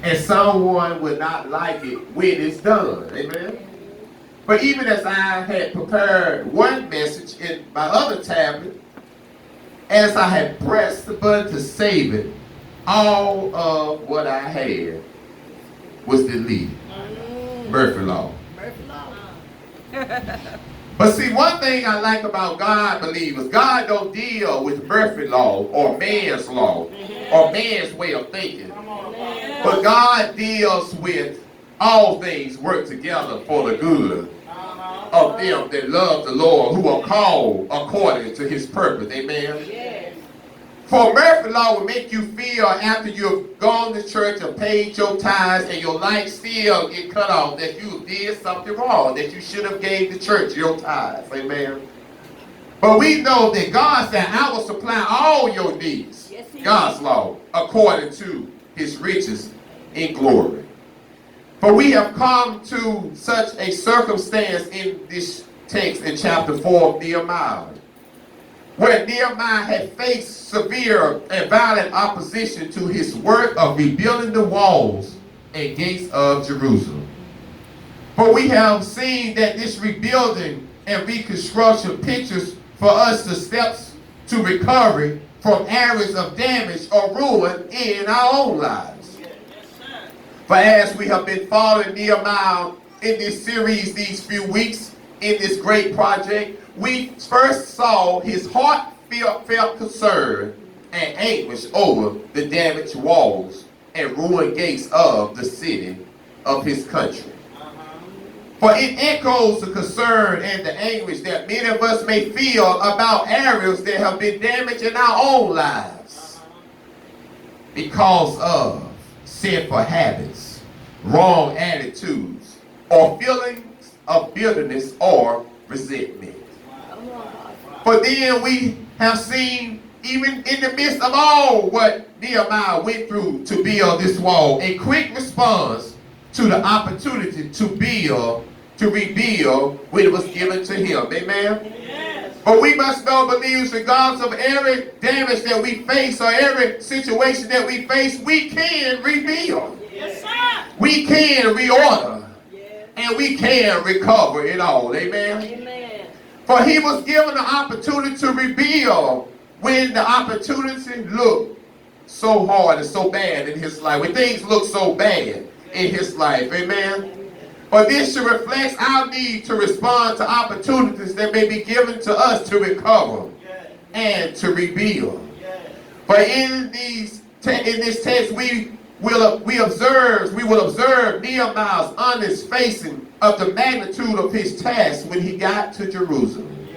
And someone would not like it when it's done. Amen. But even as I had prepared one message in my other tablet, as I had pressed the button to save it, all of what I had was deleted. Murphy Law. Murphy Law. But see, one thing I like about God, believers, God don't deal with Murphy Law or man's law or man's way of thinking. But God deals with all things work together for the good of them that love the Lord, who are called according to his purpose. Amen. Yes. For Murphy Law will make you feel after you've gone to church and paid your tithes and your light still get cut off that you did something wrong, that you should have gave the church your tithes. Amen. But we know that God said, I will supply all your needs. Yes, God's law, according to his riches in glory. For we have come to such a circumstance in this text in chapter 4 of Nehemiah, where Nehemiah had faced severe and violent opposition to his work of rebuilding the walls and gates of Jerusalem. For we have seen that this rebuilding and reconstruction pictures for us the steps to recovery from areas of damage or ruin in our own lives. But as we have been following Nehemiah in this series these few weeks, in this great project, we first saw his heartfelt concern and anguish over the damaged walls and ruined gates of the city of his country. For it echoes the concern and the anguish that many of us may feel about areas that have been damaged in our own lives because of sinful habits, wrong attitudes, or feelings of bitterness or resentment. But then we have seen, even in the midst of all what Nehemiah went through to build this wall, a quick response to the opportunity to rebuild when it was given to him. Amen? Yes. But we must know, believers, regardless of every damage that we face or every situation that we face, we can rebuild. Yes, sir. We can reorder. Yes. And we can recover it all. Amen? Amen. For he was given the opportunity to rebuild when the opportunity looked so hard and so bad in his life. When things look so bad in his life. Amen? But this should reflect our need to respond to opportunities that may be given to us to recover and to rebuild. But in this text, we will observe Nehemiah's honest facing of the magnitude of his task when he got to Jerusalem.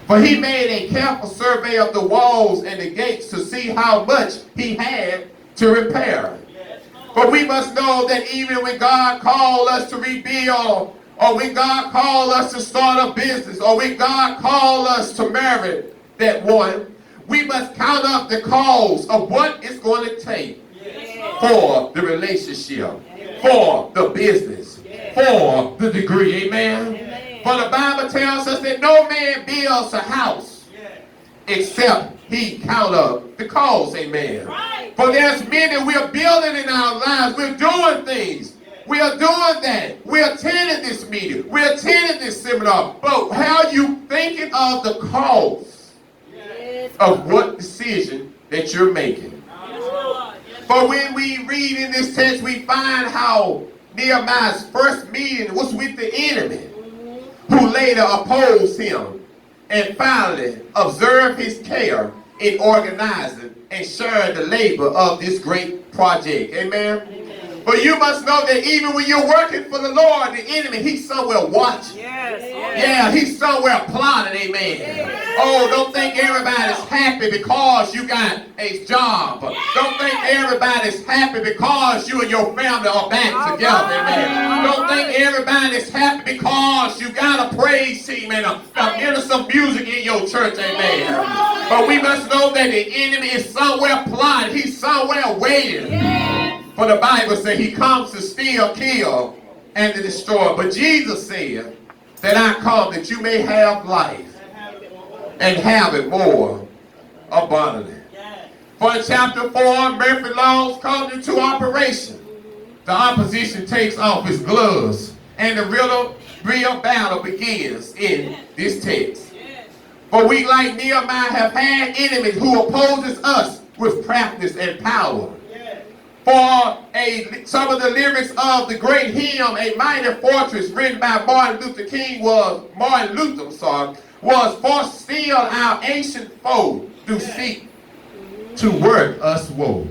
For he made a careful survey of the walls and the gates to see how much he had to repair. But we must know that even when God called us to rebuild, or when God called us to start a business, or when God called us to marry that one, we must count up the cost of what it's going to take for the relationship, for the business, for the degree. Amen? For the Bible tells us that no man builds a house except he count up the cost. Amen. Right. For there's many we're building in our lives. We're doing things. We are doing that. We're attending this meeting. We're attending this seminar. But how are you thinking of the cost of what decision that you're making? For when we read in this text, we find how Nehemiah's first meeting was with the enemy, who later opposed him, and finally observed his care in organizing and sharing the labor of this great project. Amen? Amen. But you must know that even when you're working for the Lord, the enemy, he's somewhere watching. Yes. Yeah, he's somewhere plotting. Amen. Yes. Oh, don't think everybody's happy because you got a job. Don't think everybody's happy because you and your family are back together. Amen. Don't think everybody's happy because you got a praise team and a minister music in your church. Amen. But we must know that the enemy is somewhere plotting. He's somewhere waiting. For the Bible says he comes to steal, kill, and to destroy. But Jesus said that I come that you may have life and have it more abundantly. For in chapter 4, Murphy Laws come into operation. the opposition takes off his gloves, and the real battle begins in this text. For we, like Nehemiah, have had enemies who opposes us with craftiness and power. For some of the lyrics of the great hymn, A Mighty Fortress, written by Martin Luther, was for still our ancient foe do seek to work us woe.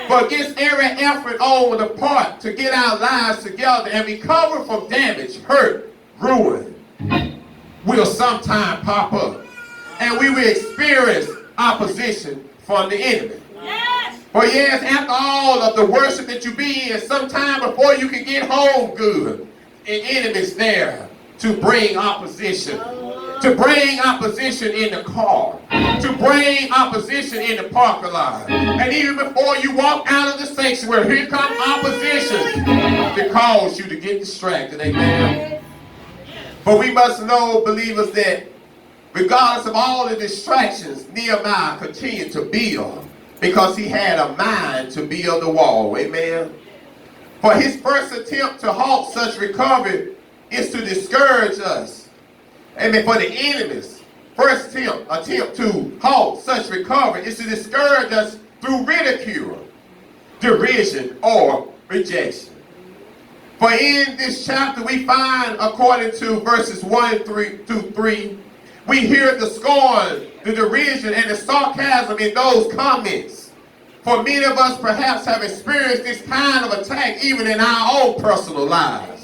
For against every effort on the part to get our lives together and recover from damage, hurt, ruin, will sometime pop up. And we will experience opposition from the enemy. For yes, after all of the worship that you be in, sometime before you can get home good, an enemy's there to bring opposition. To bring opposition in the car. To bring opposition in the parking lot. And even before you walk out of the sanctuary, here comes opposition to cause you to get distracted. Amen. But we must know, believers, that regardless of all the distractions, Nehemiah continued to build because he had a mind to build the wall. Amen. For his first attempt to halt such recovery is to discourage us. Amen. For the enemy's first attempt to halt such recovery is to discourage us through ridicule, derision, or rejection. For in this chapter we find, according to verses 1 through 3, we hear the scorn, the derision, and the sarcasm in those comments. For many of us perhaps have experienced this kind of attack even in our own personal lives.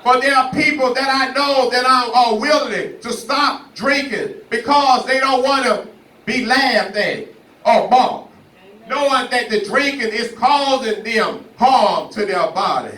For there are people that I know that are willing to stop drinking because they don't want to be laughed at or mocked, knowing that the drinking is causing them harm to their body.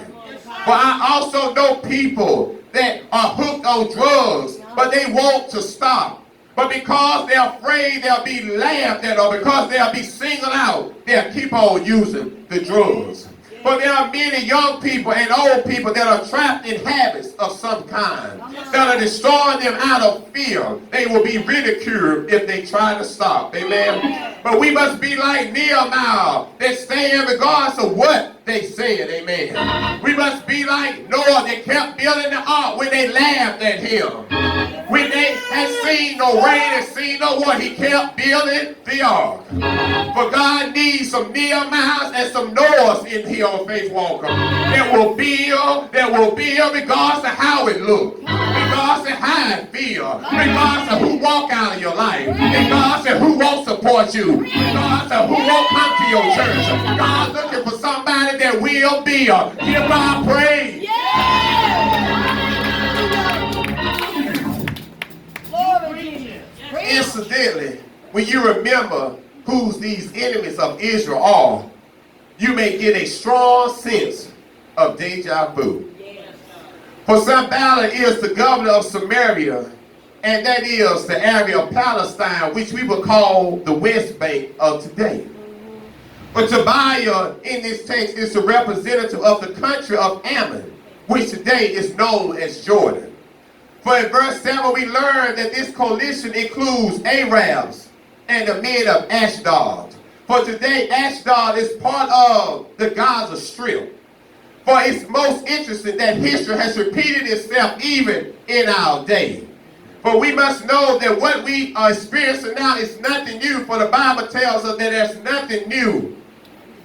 But I also know people that are hooked on drugs, but they want to stop. But because they're afraid they'll be laughed at or because they'll be singled out, they'll keep on using the drugs. But there are many young people and old people that are trapped in habits of some kind that are destroying them out of fear. They will be ridiculed if they try to stop. Amen. But we must be like Nehemiah that stand regardless of what they said. Amen. We must be like Noah that kept building the ark when they laughed at him. When they had seen no rain and seen no water, he kept building the ark. For God needs some Nehemiahs and some Noahs in here on Faith Walker that will build regardless of how it looks, regardless of how it feels, regardless of who walk out of your life, regardless of who won't support you, regardless of who won't come to your church. God's looking for somebody that will build. Give God praise. Incidentally, when you remember who these enemies of Israel are, you may get a strong sense of deja vu. For Sanballat is the governor of Samaria, and that is the area of Palestine, which we would call the West Bank of today. But Tobiah in this text is the representative of the country of Ammon, which today is known as Jordan. For in verse 7 we learn that this coalition includes Arabs and the men of Ashdod. For today Ashdod is part of the Gaza Strip. For it's most interesting that history has repeated itself even in our day. But we must know that what we are experiencing now is nothing new, for the Bible tells us that there's nothing new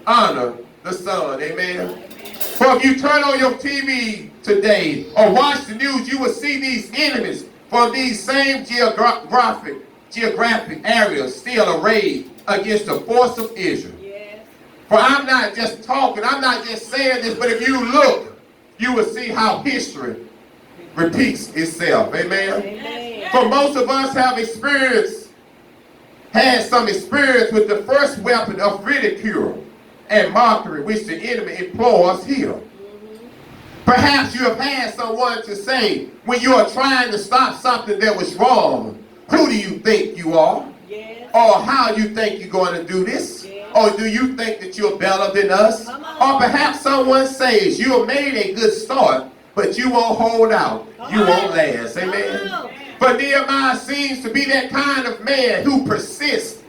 under the sun. Amen. For if you turn on your TV today or watch the news, you will see these enemies from these same geographic areas still arrayed against the force of Israel. For I'm not just talking, I'm not just saying this, but if you look, you will see how history repeats itself. Amen. Amen. For most of us have had some experience with the first weapon of ridicule and mockery which the enemy employs here. Perhaps you have had someone to say, when you are trying to stop something that was wrong, who do you think you are? Yes. Or how you think you're going to do this? Yes. Or do you think that you're better than us? Or perhaps someone says, you have made a good start, but you won't hold out. You won't last. Amen. But Nehemiah seems to be that kind of man who persisted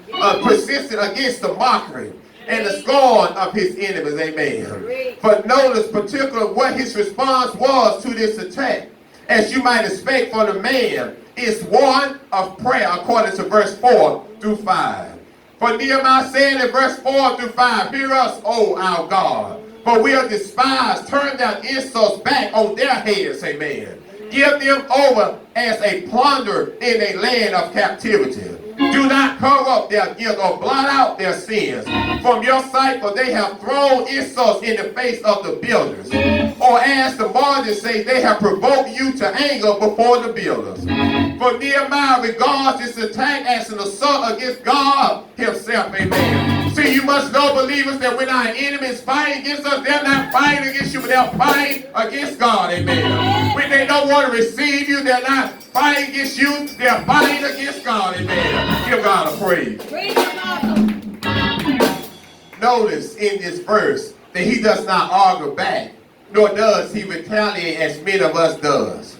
against the mockery and the scorn of his enemies. Amen. For notice particularly what his response was to this attack. As you might expect from the man, is one of prayer, according to verse 4 through 5. For Nehemiah said in verse 4 through 5, hear us, O our God, for we are despised. Turn their insults back on their heads. Amen. Give them over as a plunder in a land of captivity. Do not cover up their guilt or blot out their sins from your sight, for they have thrown insults in the face of the builders. Or as the Margins say, they have provoked you to anger before the builders. For Nehemiah regards this attack as an assault against God himself. Amen. See, you must know, believers, that when our enemies fight against us, they're not fighting against you, but they're fighting against God. Amen. When they don't want to receive you, they're not fighting against you, they're fighting against God. Amen. Give God a praise. Notice in this verse that he does not argue back, nor does he retaliate as many of us does.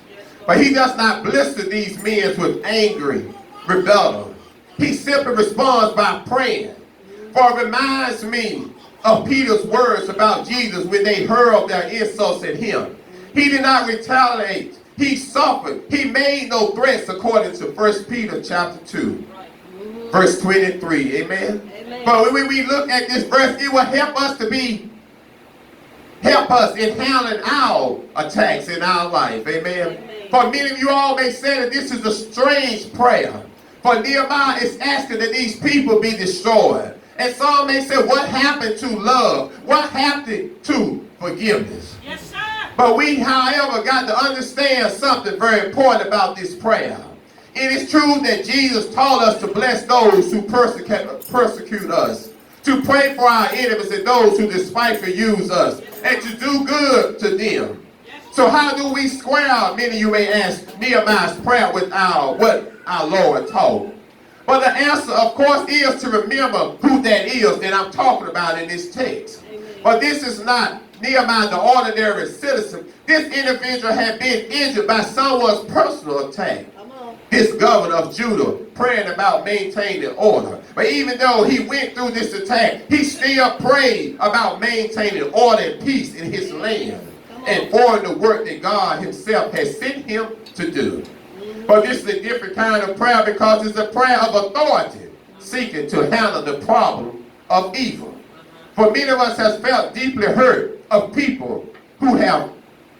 But he does not blister these men with angry rebuttal. He simply responds by praying. For it reminds me of Peter's words about Jesus when they hurled their insults at him. He did not retaliate. He suffered. He made no threats, according to 1 Peter chapter 2, verse 23. Amen. But when we look at this verse, it will help us in handling our attacks in our life. Amen. For many of you all may say that this is a strange prayer. For Nehemiah is asking that these people be destroyed. And some may say, what happened to love? What happened to forgiveness? Yes, sir. But we, however, got to understand something very important about this prayer. It is true that Jesus taught us to bless those who persecute us, to pray for our enemies and those who despitefully use us, and to do good to them. So how do we square, many of you may ask, Nehemiah's prayer with what our Lord taught? But the answer, of course, is to remember who that is that I'm talking about in this text. But this is not Nehemiah, the ordinary citizen. This individual had been injured by someone's personal attack. This governor of Judah praying about maintaining order. But even though he went through this attack, he still prayed about maintaining order and peace in his land and for the work that God himself has sent him to do. But this is a different kind of prayer because it's a prayer of authority seeking to handle the problem of evil. For many of us has felt deeply hurt of people who have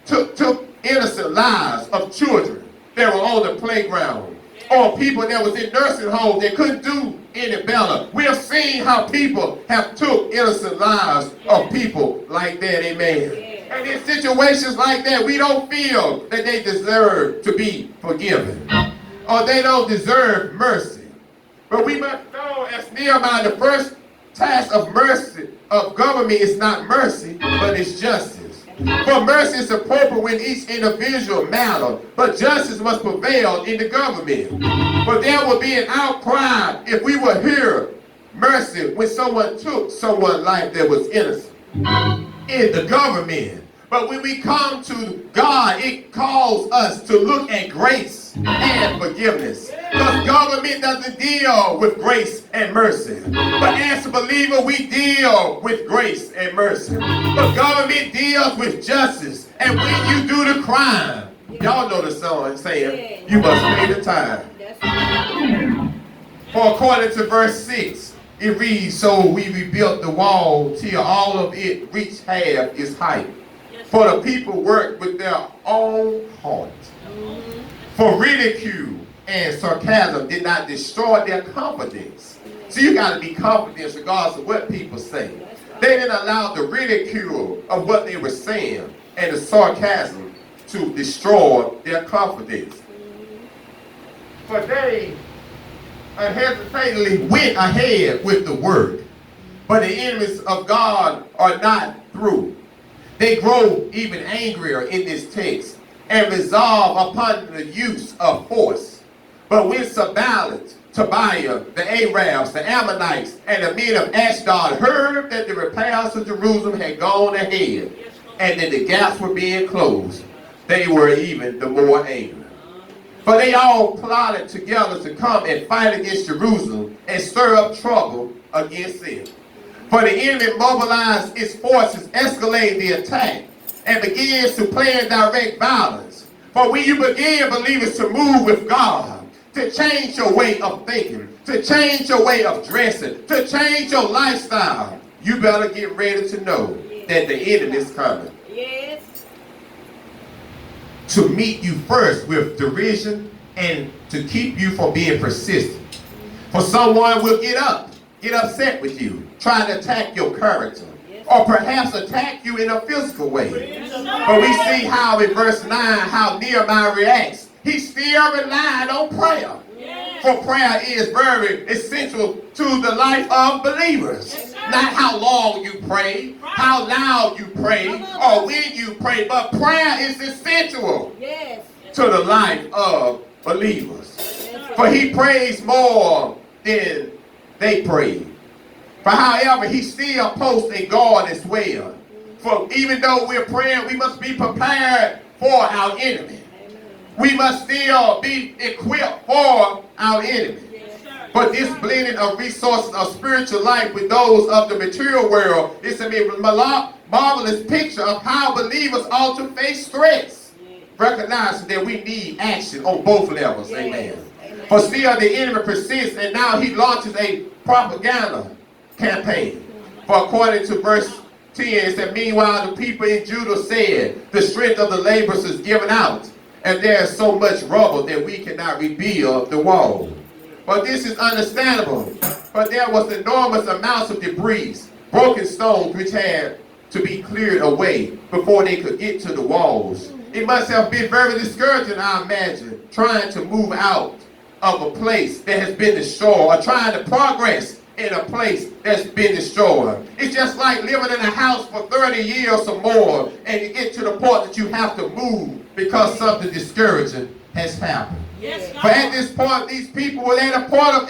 took innocent lives of children that were on the playground, or people that was in nursing homes that couldn't do any better. We have seen how people have took innocent lives of people like that. Amen. And in situations like that, we don't feel that they deserve to be forgiven, or they don't deserve mercy. But we must know, as Nehemiah, the first task of mercy of government is not mercy, but it's justice. For mercy is appropriate when each individual matters, but justice must prevail in the government. But there will be an outcry if we will hear mercy when someone took someone's life that was innocent in the government. But when we come to God, it calls us to look at grace and forgiveness. Because government doesn't deal with grace and mercy. But as a believer, we deal with grace and mercy. But government deals with justice. And when you do the crime, y'all know the song saying, you must pay the time. For according to verse 6, it reads, so we rebuilt the wall till all of it reached half its height. For the people worked with their own heart. For ridicule and sarcasm did not destroy their confidence. So you got to be confident regardless of what people say. They didn't allow the ridicule of what they were saying and the sarcasm to destroy their confidence. For they unhesitatingly went ahead with the work. But the enemies of God are not through. They grow even angrier in this text and resolve upon the use of force. But when Sanballat, Tobiah, the Arabs, the Ammonites, and the men of Ashdod heard that the repairs of Jerusalem had gone ahead and that the gaps were being closed, they were even the more angry. For they all plotted together to come and fight against Jerusalem and stir up trouble against it. For the enemy mobilizes its forces, escalate the attack, and begins to plan direct violence. For when you begin, believers, to move with God, to change your way of thinking, to change your way of dressing, to change your lifestyle, you better get ready to know that the enemy is coming. Yes. To meet you first with derision and to keep you from being persistent. For someone will get upset with you, trying to attack your character, or perhaps attack you in a physical way. But we see how in verse 9, how Nehemiah reacts. He still relied on prayer. For prayer is very essential to the life of believers. Not how long you pray, how loud you pray, or when you pray, but prayer is essential to the life of believers. For he prays more than they pray. But however, he still posts a guard as well. For even though we're praying, we must be prepared for our enemy. We must still be equipped for our enemy. But this blending of resources of spiritual life with those of the material world is a marvelous picture of how believers ought to face threats, recognizing that we need action on both levels. Amen. For still the enemy persists, and now he launches a propaganda campaign. For according to verse 10, it said, meanwhile the people in Judah said, the strength of the laborers is given out, and there is so much rubble that we cannot rebuild the wall. But this is understandable. But there was enormous amounts of debris, broken stones, which had to be cleared away before they could get to the walls. It must have been very discouraging, I imagine, trying to move out of a place that has been destroyed, or trying to progress in a place that's been destroyed. It's just like living in a house for 30 years or more, and you get to the point that you have to move because something discouraging has happened. But at this point, these people were at a point of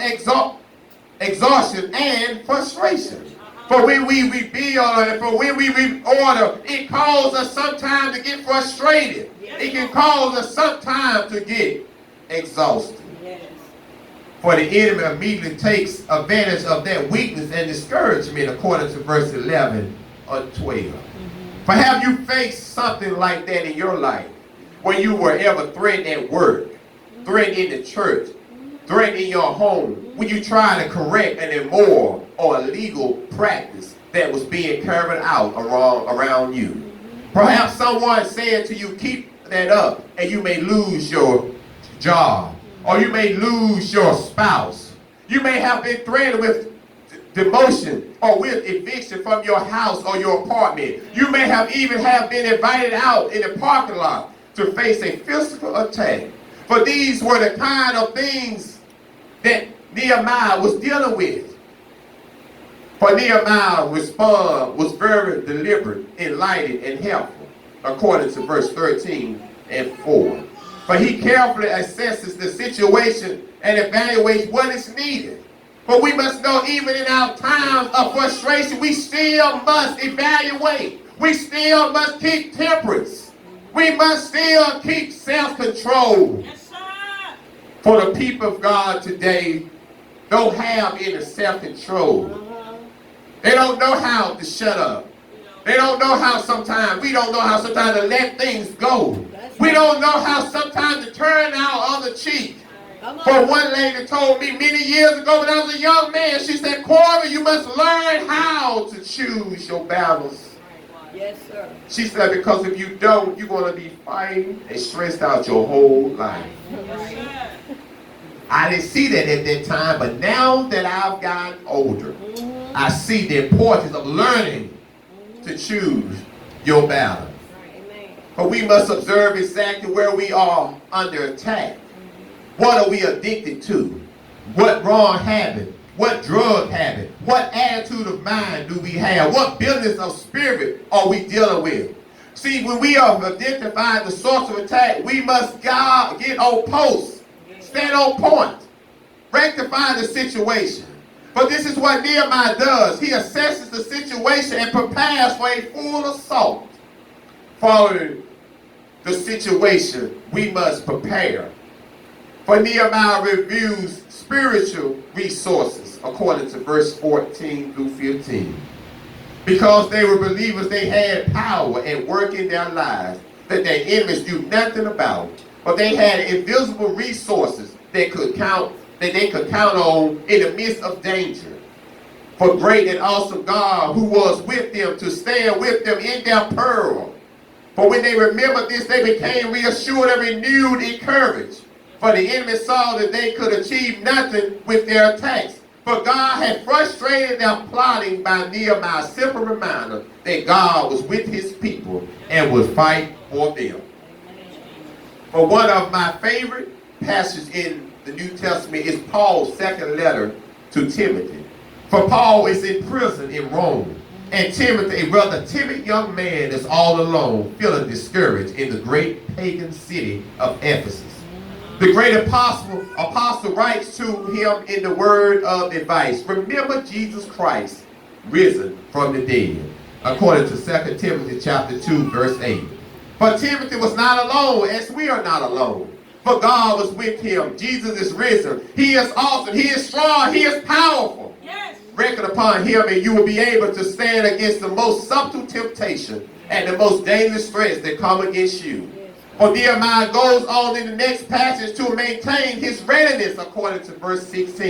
exhaustion and frustration. For when we rebuild and for when we reorder, it causes us sometimes to get frustrated. It can cause us sometimes to get exhausted. For the enemy immediately takes advantage of that weakness and discouragement, according to verse 11 or 12. For have you faced something like that in your life, when you were ever threatened at work, threatened in the church, threatened in your home, when you try to correct an immoral or illegal practice that was being carried out around you? Perhaps someone said to you, keep that up, and you may lose your job, or you may lose your spouse. You may have been threatened with demotion or with eviction from your house or your apartment. You may have even been invited out in the parking lot to face a physical attack. For these were the kind of things that Nehemiah was dealing with. For Nehemiah's response was very deliberate, enlightened, and helpful, according to verse 13 and 4. But he carefully assesses the situation and evaluates what is needed. But we must know, even in our times of frustration, we still must evaluate. We still must keep temperance. We must still keep self-control. Yes, sir. For the people of God today don't have any self-control. They don't know how to shut up. They don't know how sometimes, we don't know how sometimes to let things go. We don't know how sometimes to turn our other cheek. For one lady told me many years ago when I was a young man, she said, Corey, you must learn how to choose your battles. Yes, sir. She said, because if you don't, you're going to be fighting and stressed out your whole life. Yes, I didn't see that at that time, but now that I've gotten older, I see the importance of learning to choose your battle. But we must observe exactly where we are under attack. What are we addicted to? What wrong habit? What drug habit? What attitude of mind do we have? What business of spirit are we dealing with? See, when we have identified the source of attack, we must get on post, stand on point, rectify the situation. But this is what Nehemiah does. He assesses the situation and prepares for a full assault. Following the situation, we must prepare. For Nehemiah reviews spiritual resources, according to verse 14 through 15. Because they were believers, they had power at work in their lives that their enemies knew nothing about. But they had invisible resources that they could count on in the midst of danger. For great and awesome God who was with them to stand with them in their peril. For when they remembered this, they became reassured and renewed in courage. For the enemy saw that they could achieve nothing with their attacks. For God had frustrated their plotting by Nehemiah's simple reminder that God was with his people and would fight for them. But one of my favorite passages in the New Testament is Paul's second letter to Timothy. For Paul is in prison in Rome, and Timothy, a rather timid young man, is all alone, feeling discouraged in the great pagan city of Ephesus. The great apostle writes to him in the word of advice, remember Jesus Christ, risen from the dead, according to 2 Timothy chapter 2, verse 8. But Timothy was not alone, as we are not alone. For God was with him. Jesus is risen. He is awesome. He is strong. He is powerful. Yes. Reckon upon him and you will be able to stand against the most subtle temptation and the most dangerous threats that come against you. For Nehemiah goes on in the next passage to maintain his readiness according to verse 16.